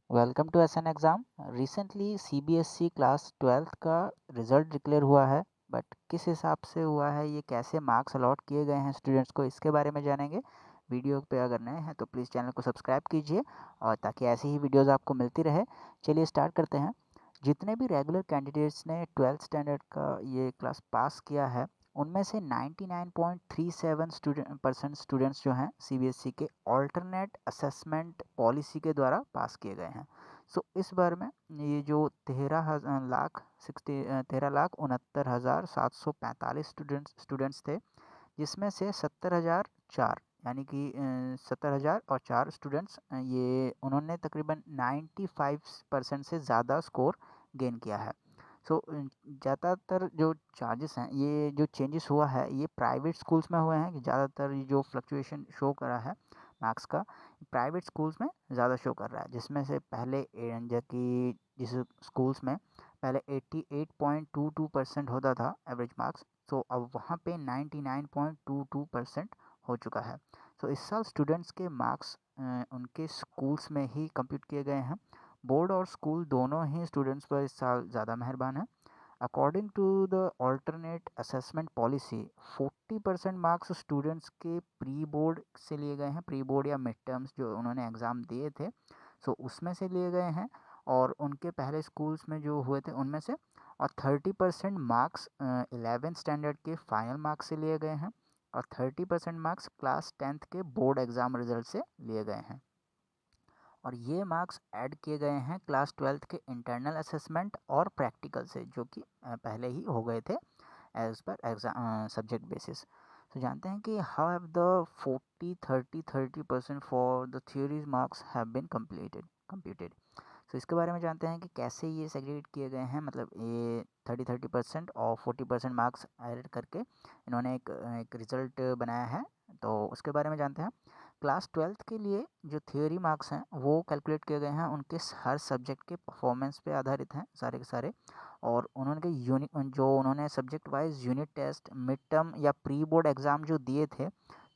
Welcome to SN exam. Recently CBSE class 12th का result declare हुआ है, but किस हिसाब से हुआ है, ये कैसे मार्क्स अलॉट किए गए हैं स्टूडेंट्स को, इसके बारे में जानेंगे। वीडियो पे अगर नए हैं तो प्लीज़ चैनल को सब्सक्राइब कीजिए और ताकि ऐसी ही वीडियोज़ आपको मिलती रहे। चलिए स्टार्ट करते हैं। जितने भी रेगुलर कैंडिडेट्स ने 12th स्टैंडर्ड का ये क्लास पास किया है, उनमें से 99.37 स्टूडेंट्स जो हैं सीबीएसई के ऑल्टरनेट असेसमेंट पॉलिसी के द्वारा पास किए गए हैं। सो इस बार में ये जो 13,69,745 स्टूडेंट्स थे, जिसमें से 70,004 यानी कि 70,004 स्टूडेंट्स ये उन्होंने तकरीबन 95% से ज़्यादा स्कोर गेन किया है। सो ज़्यादातर जो चार्जेस हैं, ये जो चेंजेस हुआ है, ये प्राइवेट स्कूल्स में हुए हैं कि ज़्यादातर ये जो फ्लक्चुएशन शो करा है मार्क्स का, प्राइवेट स्कूल्स में ज़्यादा शो कर रहा है। जिसमें से पहले जबकि जिस स्कूल्स में पहले 88.22% होता था एवरेज मार्क्स, सो अब वहाँ पे 99.22% हो चुका है। सो इस साल स्टूडेंट्स के मार्क्स उनके स्कूल्स में ही कंप्यूट किए गए हैं। बोर्ड और स्कूल दोनों ही स्टूडेंट्स पर इस साल ज़्यादा मेहरबान है। According to the alternate assessment policy, 40% marks students के प्री बोर्ड से लिए गए हैं, प्री बोर्ड या मिड टर्म्स जो उन्होंने एग्ज़ाम दिए थे, सो उसमें से लिए गए हैं। और उनके पहले स्कूल्स में जो हुए थे उनमें से, और 30% मार्क्स 11th स्टैंडर्ड के फाइनल मार्क्स से लिए गए हैं, और 30% मार्क्स क्लास 10th के बोर्ड एग्ज़ाम रिजल्ट से लिए गए हैं। और ये मार्क्स ऐड किए गए हैं क्लास 12th के इंटरनल असेसमेंट और प्रैक्टिकल से, जो कि पहले ही हो गए थे as per exam subject basis. तो जानते हैं कि how have the 40 30 30% for the theories marks have been computed. तो इसके बारे में जानते हैं कि कैसे ये सेग्रीगेट किए गए हैं, मतलब ये 30% और 40% मार्क्स ऐड करके इन्होंने एक रिज़ल्ट बनाया है। तो उसके बारे में जानते हैं। क्लास 12th के लिए जो थ्योरी मार्क्स हैं वो कैलकुलेट किए गए हैं, उनके हर सब्जेक्ट के परफॉर्मेंस पे आधारित हैं सारे के सारे। और उन्होंने उन्होंने subject wise unit test, mid term या प्री बोर्ड एग्ज़ाम जो दिए थे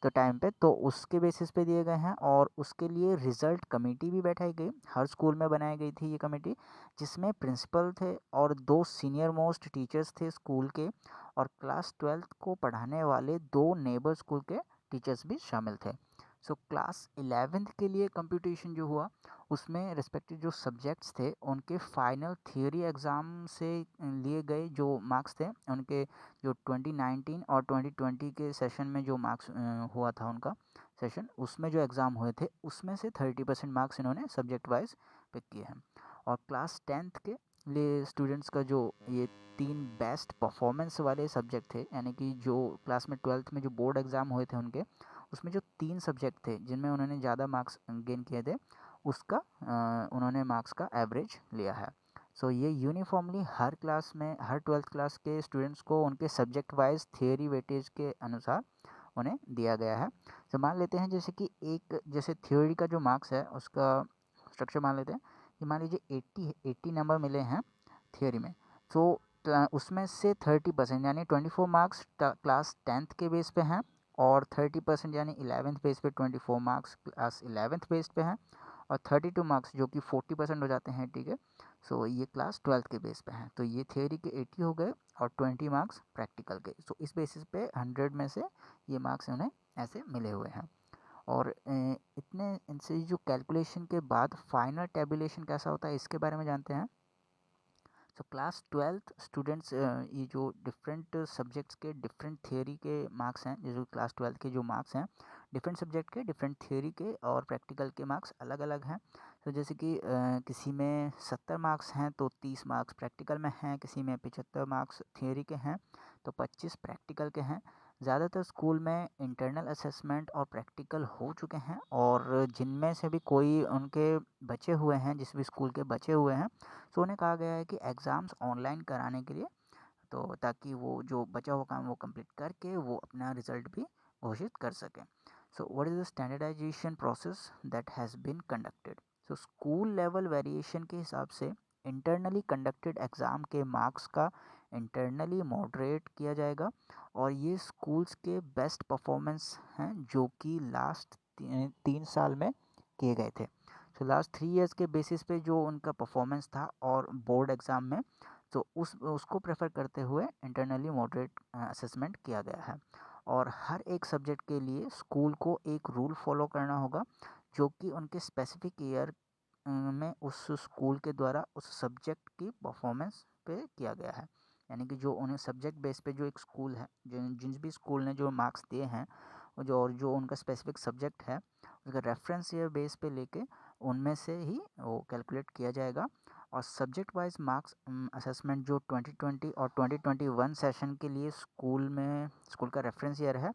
तो टाइम पे, तो उसके बेसिस पे दिए गए हैं। और उसके लिए रिज़ल्ट कमेटी भी बैठाई गई, हर स्कूल में बनाई गई थी ये कमेटी, जिसमें प्रिंसिपल थे और 2 सीनियर मोस्ट टीचर्स थे स्कूल के, और क्लास 12th को पढ़ाने वाले 2 नेबर स्कूल के टीचर्स भी शामिल थे। सो क्लास 11th के लिए कंप्यूटेशन जो हुआ, उसमें रिस्पेक्टिव जो सब्जेक्ट्स थे उनके फाइनल थियोरी एग्ज़ाम से लिए गए जो मार्क्स थे, उनके जो 2019 और 2020 के सेशन में जो मार्क्स हुआ था उनका सेशन, उसमें जो एग्ज़ाम हुए थे उसमें से 30% मार्क्स इन्होंने सब्जेक्ट वाइज पिक किए हैं। और क्लास 10th के लिए स्टूडेंट्स का जो ये 3 बेस्ट परफॉर्मेंस वाले सब्जेक्ट थे, यानी कि जो क्लास में 12th में जो बोर्ड एग्ज़ाम हुए थे उनके, उसमें जो 3 सब्जेक्ट थे जिनमें उन्होंने ज़्यादा मार्क्स गेन किए थे, उसका उन्होंने मार्क्स का एवरेज लिया है। सो ये यूनिफॉर्मली हर क्लास में, हर 12th क्लास के स्टूडेंट्स को उनके सब्जेक्ट वाइज थियोरी वेटेज के अनुसार उन्हें दिया गया है। तो मान लेते हैं जैसे कि एक जैसे थ्योरी का जो मार्क्स है उसका स्ट्रक्चर मान लेते हैं कि मान लीजिए 80 नंबर मिले हैं थियोरी में। तो उसमें से 30% यानी 24 मार्क्स क्लास 10th के बेस पे हैं, और 30% यानी 11th बेस पे 24 मार्क्स क्लास 11th बेस पे हैं, और 32 मार्क्स जो कि 40% हो जाते हैं, ठीक है। सो ये क्लास 12th के बेस पे हैं। तो ये थियोरी के 80 हो गए और 20 मार्क्स प्रैक्टिकल के। सो इस बेसिस पे 100 में से ये मार्क्स उन्हें ऐसे मिले हुए हैं। और इतने इनसे जो कैलकुलेशन के बाद फाइनल टेबुलेशन कैसा होता है इसके बारे में जानते हैं। सो क्लास 12th स्टूडेंट्स, ये जो डिफरेंट सब्जेक्ट्स के डिफरेंट थियोरी के मार्क्स हैं, जो क्लास 12th के जो मार्क्स हैं, डिफरेंट सब्जेक्ट के डिफरेंट थियोरी के और प्रैक्टिकल के मार्क्स अलग अलग हैं। तो जैसे कि किसी में 70 मार्क्स हैं तो 30 मार्क्स प्रैक्टिकल में हैं, किसी में 75 मार्क्स थियोरी के हैं तो 25 प्रैक्टिकल के हैं। ज़्यादातर स्कूल में इंटरनल असेसमेंट और प्रैक्टिकल हो चुके हैं, और जिनमें से भी कोई उनके बचे हुए हैं, जिस भी स्कूल के बचे हुए हैं, सो उन्हें कहा गया है कि एग्ज़ाम्स ऑनलाइन कराने के लिए, तो ताकि वो जो बचा हुआ काम वो कंप्लीट करके वो अपना रिजल्ट भी घोषित कर सकें। So what is the standardisation process that has been conducted. So school level variation के हिसाब से इंटरनली कंडक्टेड एग्ज़ाम के मार्क्स का इंटरनली मॉडरेट किया जाएगा, और ये स्कूल्स के बेस्ट परफॉर्मेंस हैं जो कि लास्ट 3 साल में किए गए थे। तो लास्ट 3 इयर्स के बेसिस पे जो उनका परफॉर्मेंस था और बोर्ड एग्ज़ाम में, तो उसको प्रेफर करते हुए इंटरनली मॉडरेट असेसमेंट किया गया है। और हर एक सब्जेक्ट के लिए स्कूल को एक रूल फॉलो करना होगा, जो कि उनके स्पेसिफिक ईयर में उस स्कूल के द्वारा उस सब्जेक्ट की परफॉर्मेंस पे किया गया है। यानी कि जो उन्हें सब्जेक्ट बेस पे जो एक स्कूल है, जिन भी स्कूल ने जो मार्क्स दिए हैं, जो उनका स्पेसिफिक सब्जेक्ट है, उसका रेफरेंस ईयर बेस पे लेके उनमें से ही वो कैलकुलेट किया जाएगा। और सब्जेक्ट वाइज मार्क्स असेसमेंट जो 2020 और 2021 सेशन के लिए स्कूल का रेफरेंस ईयर है,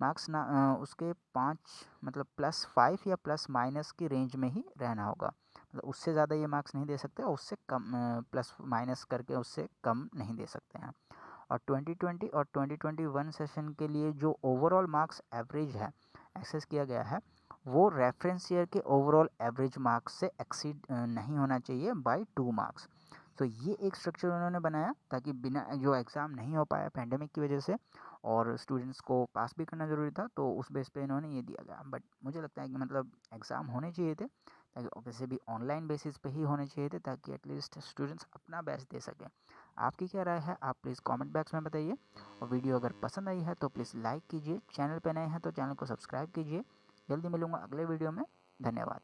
मार्क्स ना उसके 5 मतलब +5 या प्लस माइनस की रेंज में ही रहना होगा। मतलब उससे ज़्यादा ये मार्क्स नहीं दे सकते और उससे कम प्लस माइनस करके उससे कम नहीं दे सकते हैं। और 2020 और 2021 सेशन के लिए जो ओवरऑल मार्क्स एवरेज है एक्सेस किया गया है, वो रेफरेंस ईयर के ओवरऑल एवरेज मार्क्स से एक्सीड नहीं होना चाहिए बाय 2 मार्क्स। तो ये एक स्ट्रक्चर उन्होंने बनाया ताकि बिना जो एग्ज़ाम नहीं हो पाया पैंडेमिक की वजह से और स्टूडेंट्स को पास भी करना ज़रूरी था, तो उस बेस पे इन्होंने ये दिया गया। बट मुझे लगता है कि मतलब एग्ज़ाम होने चाहिए थे, ताकि वैसे भी ऑनलाइन बेसिस पे ही होने चाहिए थे, ताकि एटलीस्ट स्टूडेंट्स अपना बेस्ट दे सकें। आपकी क्या राय है, आप प्लीज़ कमेंट बॉक्स में बताइए। और वीडियो अगर पसंद आई है तो प्लीज़ लाइक कीजिए, चैनल पे नए हैं तो चैनल को सब्सक्राइब कीजिए। जल्दी मिलूँगा अगले वीडियो में। धन्यवाद।